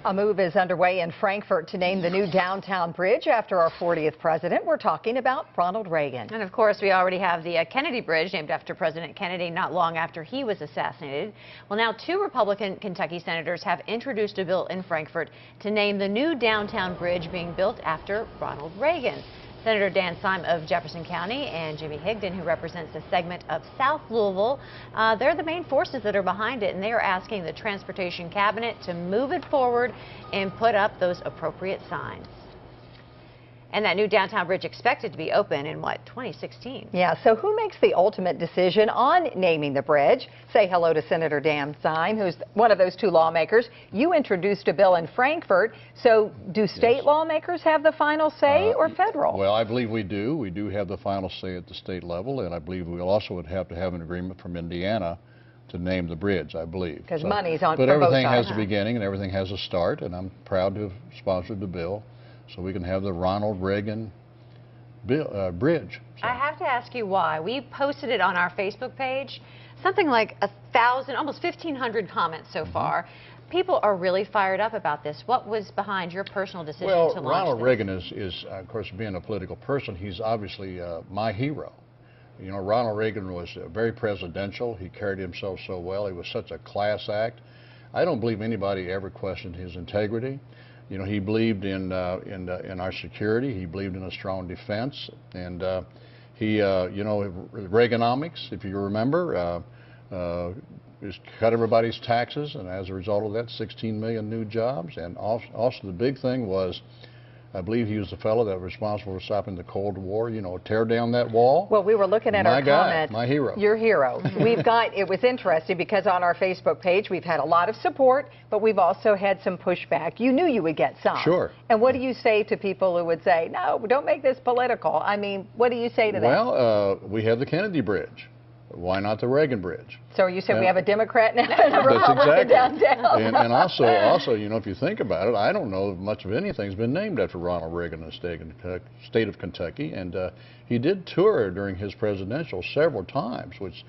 A move is underway in Frankfort to name the new downtown bridge after our 40th president. We're talking about Ronald Reagan. And of course, we already have the Kennedy Bridge named after President Kennedy not long after he was assassinated. Well, now 2 Republican Kentucky senators have introduced a bill in Frankfort to name the new downtown bridge being built after Ronald Reagan. Senator Dan Seum of Jefferson County and Jimmy Higdon, who represents a segment of South Louisville, they're the main forces that are behind it, and they are asking the Transportation Cabinet to move it forward and put up those appropriate signs. And that new downtown bridge expected to be open in, 2016? Yeah, so who makes the ultimate decision on naming the bridge? Say hello to Senator Dan Seum, who's one of those 2 lawmakers. You introduced a bill in Frankfort, so do state lawmakers have the final say or federal? Well, I believe we do. We do have the final say at the state level, and I believe we also would have to have an agreement from Indiana to name the bridge, I believe. Because money's on But for both everything sides. has a beginning and everything has a start, and I'm proud to have sponsored the bill so we can have the Ronald Reagan bridge. So. I have to ask you why. We posted it on our Facebook page. Something like 1,000, almost 1,500 comments so far. People are really fired up about this. What was behind your personal decision to launch this? Well, Ronald Reagan is, of course, being a political person, he's obviously my hero. You know, Ronald Reagan was very presidential. He carried himself so well. He was such a class act. I don't believe anybody ever questioned his integrity. You know, he believed in our security. He believed in a strong defense, and he, you know, Reaganomics, if you remember, just cut everybody's taxes, and as a result of that, 16 million new jobs. And also the big thing was, I believe he was the fellow that was responsible for stopping the Cold War, you know, tear down that wall. Well, we were looking at our comments. My hero. Your hero. It was interesting because on our Facebook page, we've had a lot of support, but we've also had some pushback. You knew you would get some. Sure. And what do you say to people who would say, no, don't make this political? I mean, what do you say to them? Well, we have the Kennedy Bridge. Why not the Reagan Bridge? So you said we have a Democrat now and a Republican downtown. And also, you know, if you think about it, I don't know if much of anything's been named after Ronald Reagan in the state of Kentucky. And he did tour during his presidential several times, which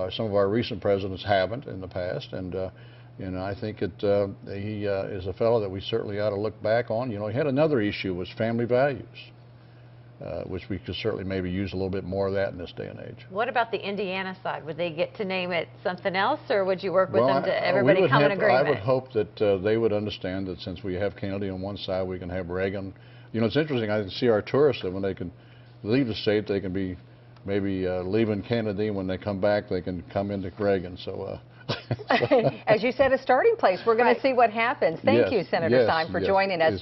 some of our recent presidents haven't in the past. And you know, I think he is a fellow that we certainly ought to look back on. You know, he had another issue, was family values. Which we could certainly maybe use a little bit more of that in this day and age. What about the Indiana side? Would they get to name it something else, or would you work with them to everybody come in agreement? I would hope that they would understand that since we have Kennedy on one side, we can have Reagan. You know, it's interesting. I can see our tourists that when they can leave the state, they can be maybe leaving Kennedy. When they come back, they can come into Reagan. So. As you said, a starting place. We're going to see what happens. Thank you, Senator Seum, for joining us.